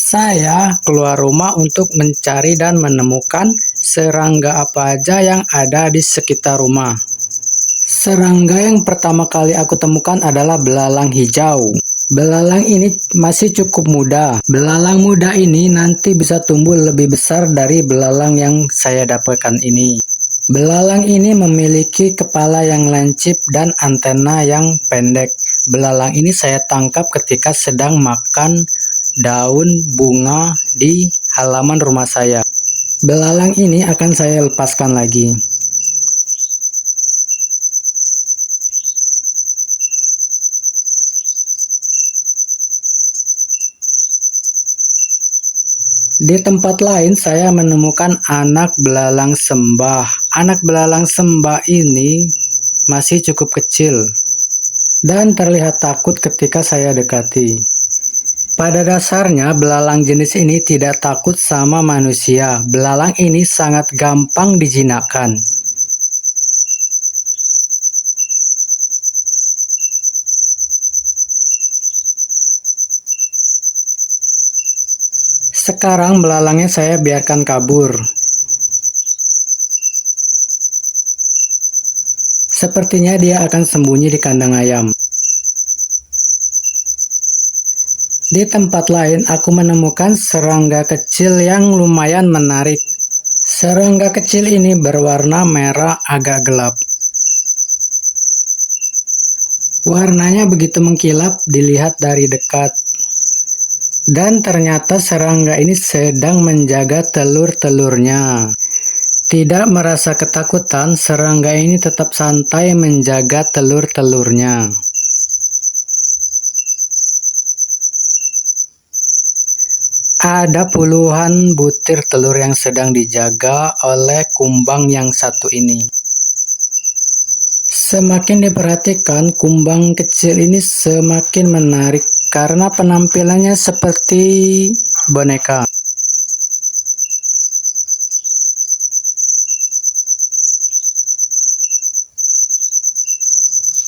Saya keluar rumah untuk mencari dan menemukan serangga apa aja yang ada di sekitar rumah. Serangga yang pertama kali aku temukan adalah belalang hijau. Belalang ini masih cukup muda. Belalang muda ini nanti bisa tumbuh lebih besar dari belalang yang saya dapatkan ini. Belalang ini memiliki kepala yang lancip dan antena yang pendek. Belalang ini saya tangkap ketika sedang makan daun bunga di halaman rumah saya. Belalang ini akan saya lepaskan lagi. Di tempat lain saya menemukan anak belalang sembah. Anak belalang sembah ini masih cukup kecil dan terlihat takut ketika saya dekati. Pada dasarnya belalang jenis ini tidak takut sama manusia. Belalang ini sangat gampang dijinakkan. Sekarang belalangnya saya biarkan kabur. Sepertinya dia akan sembunyi di kandang ayam. Di tempat lain aku menemukan serangga kecil yang lumayan menarik. Serangga kecil ini berwarna merah agak gelap. Warnanya begitu mengkilap dilihat dari dekat. Dan ternyata serangga ini sedang menjaga telur-telurnya. Tidak merasa ketakutan, serangga ini tetap santai menjaga telur-telurnya. Ada puluhan butir telur yang sedang dijaga oleh kumbang yang satu ini. Semakin diperhatikan, kumbang kecil ini semakin menarik karena penampilannya seperti boneka.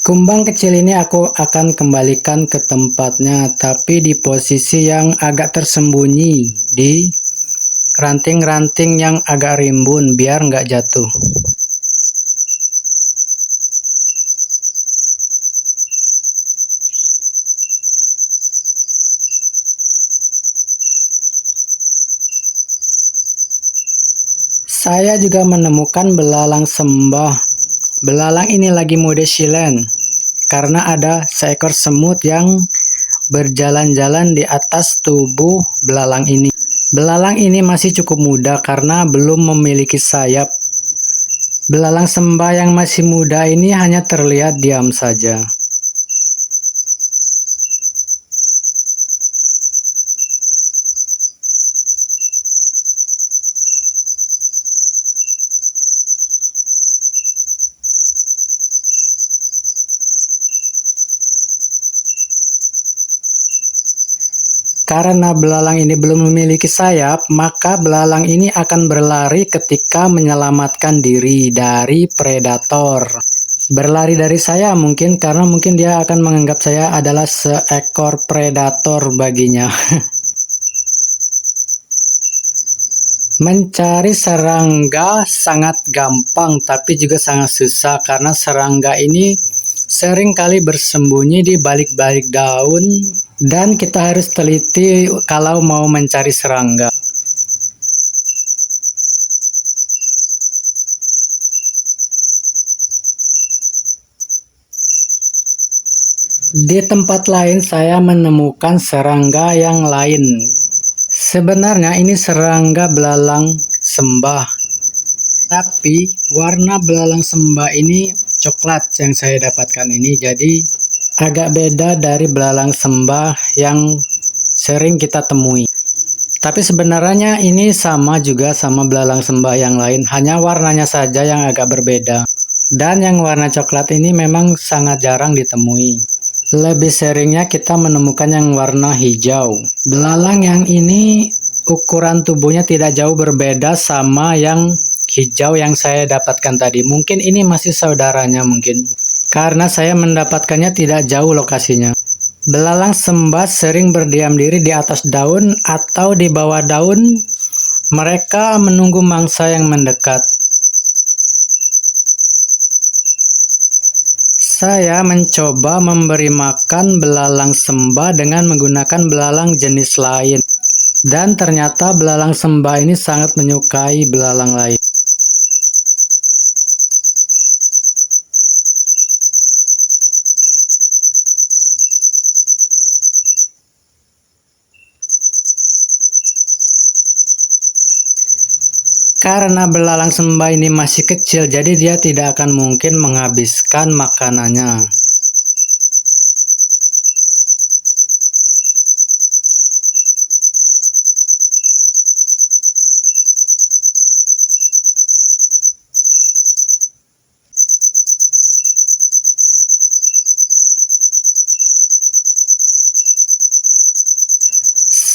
Kumbang kecil ini aku akan kembalikan ke tempatnya, tapi di posisi yang agak tersembunyi, di ranting-ranting yang agak rimbun biar nggak jatuh. Saya juga menemukan belalang sembah. Belalang ini lagi mode silent karena ada seekor semut yang berjalan-jalan di atas tubuh belalang ini. Belalang ini masih cukup muda karena belum memiliki sayap. Belalang sembah yang masih muda ini hanya terlihat diam saja. Karena belalang ini belum memiliki sayap, maka belalang ini akan berlari ketika menyelamatkan diri dari predator. Berlari dari saya mungkin karena mungkin dia akan menganggap saya adalah seekor predator baginya. Mencari serangga sangat gampang tapi juga sangat susah karena serangga ini sering kali bersembunyi di balik-balik daun dan kita harus teliti kalau mau mencari serangga. Di tempat lain saya menemukan serangga yang lain. Sebenarnya ini serangga belalang sembah. Tapi warna belalang sembah ini coklat yang saya dapatkan ini, jadi agak beda dari belalang sembah yang sering kita temui. Tapi sebenarnya ini sama juga sama belalang sembah yang lain, hanya warnanya saja yang agak berbeda. Dan yang warna coklat ini memang sangat jarang ditemui. Lebih seringnya kita menemukan yang warna hijau. Belalang yang ini ukuran tubuhnya tidak jauh berbeda sama yang hijau yang saya dapatkan tadi. Mungkin ini masih saudaranya mungkin. Karena saya mendapatkannya tidak jauh lokasinya. Belalang sembah sering berdiam diri di atas daun atau di bawah daun. Mereka menunggu mangsa yang mendekat. Saya mencoba memberi makan belalang sembah dengan menggunakan belalang jenis lain. Dan ternyata belalang sembah ini sangat menyukai belalang lain. Karena belalang sembah ini masih kecil, jadi dia tidak akan mungkin menghabiskan makanannya.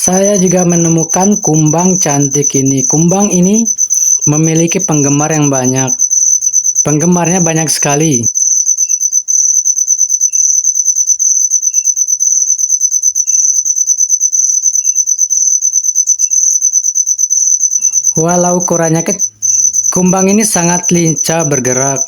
Saya juga menemukan kumbang cantik ini. Kumbang ini memiliki penggemar yang banyak. Penggemarnya banyak sekali. Walau ukurannya kecil, kumbang ini sangat lincah bergerak.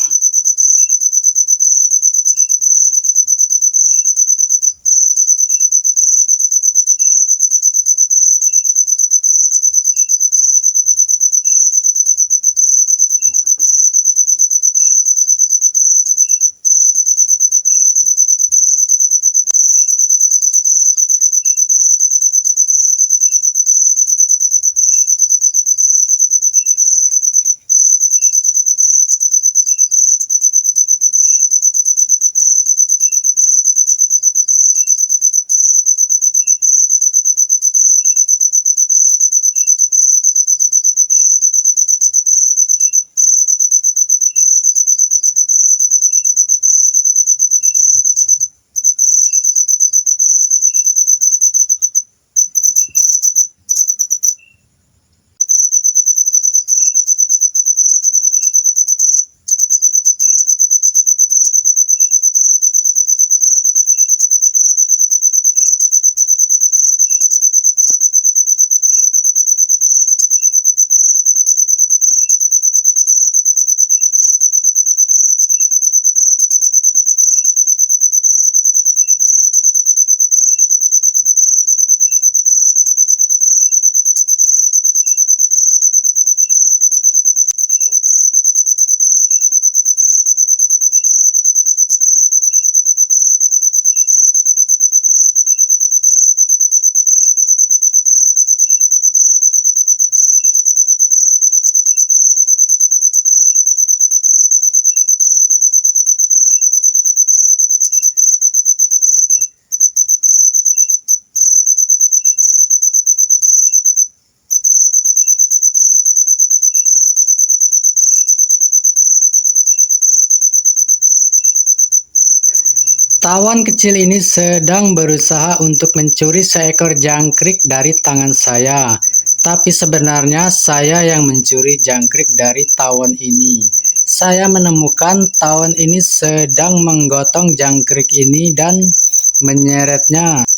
Tawon kecil ini sedang berusaha untuk mencuri seekor jangkrik dari tangan saya. Tapi sebenarnya saya yang mencuri jangkrik dari tawon ini. Saya menemukan tawon ini sedang menggotong jangkrik ini dan menyeretnya.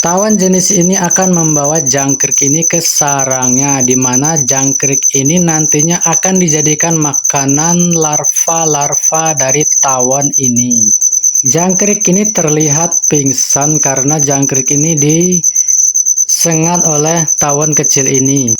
Tawon jenis ini akan membawa jangkrik ini ke sarangnya, di mana jangkrik ini nantinya akan dijadikan makanan larva-larva dari tawon ini. Jangkrik ini terlihat pingsan karena jangkrik ini disengat oleh tawon kecil ini.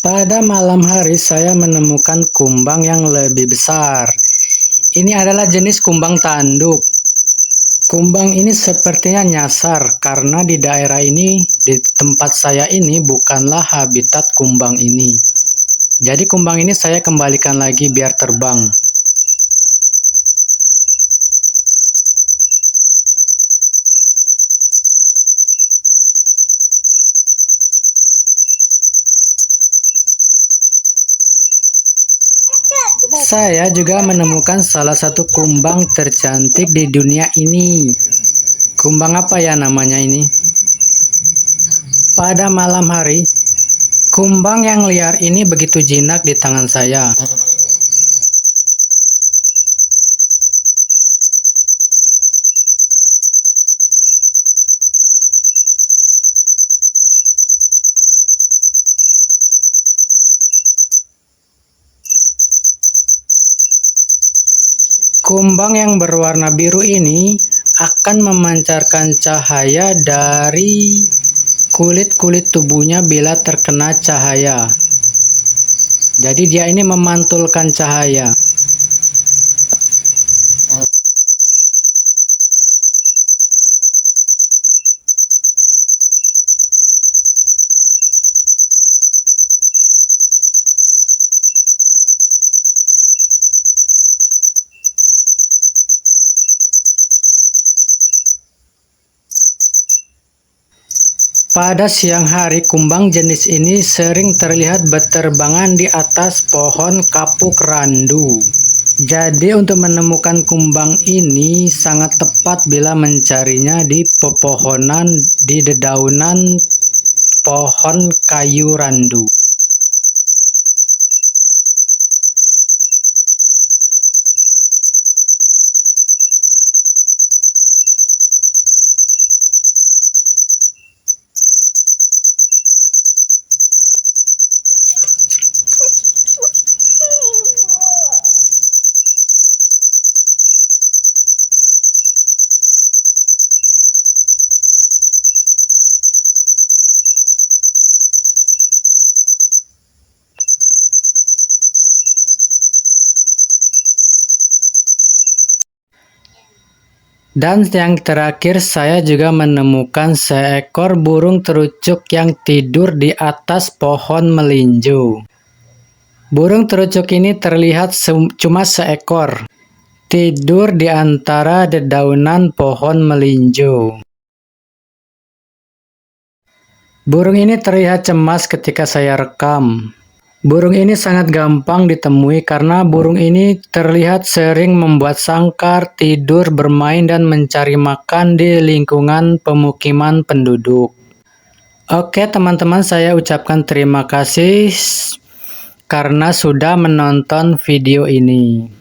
Pada malam hari saya menemukan kumbang yang lebih besar. Ini adalah jenis kumbang tanduk. Kumbang ini sepertinya nyasar karena di daerah ini, di tempat saya ini bukanlah habitat kumbang ini. Jadi kumbang ini saya kembalikan lagi biar terbang. Saya juga menemukan salah satu kumbang tercantik di dunia ini. Kumbang apa ya namanya ini? Pada malam hari, kumbang yang liar ini begitu jinak di tangan saya. Kumbang yang berwarna biru ini akan memancarkan cahaya dari kulit-kulit tubuhnya bila terkena cahaya. Jadi dia ini memantulkan cahaya. Pada siang hari, kumbang jenis ini sering terlihat berterbangan di atas pohon kapuk randu. Jadi untuk menemukan kumbang ini sangat tepat bila mencarinya di pepohonan di dedaunan pohon kayu randu. Dan yang terakhir, saya juga menemukan seekor burung terucuk yang tidur di atas pohon melinjo. Burung terucuk ini terlihat cuma seekor, tidur di antara dedaunan pohon melinjo. Burung ini terlihat cemas ketika saya rekam. Burung ini sangat gampang ditemui karena burung ini terlihat sering membuat sangkar, tidur, bermain, dan mencari makan di lingkungan pemukiman penduduk. Oke teman-teman, saya ucapkan terima kasih karena sudah menonton video ini.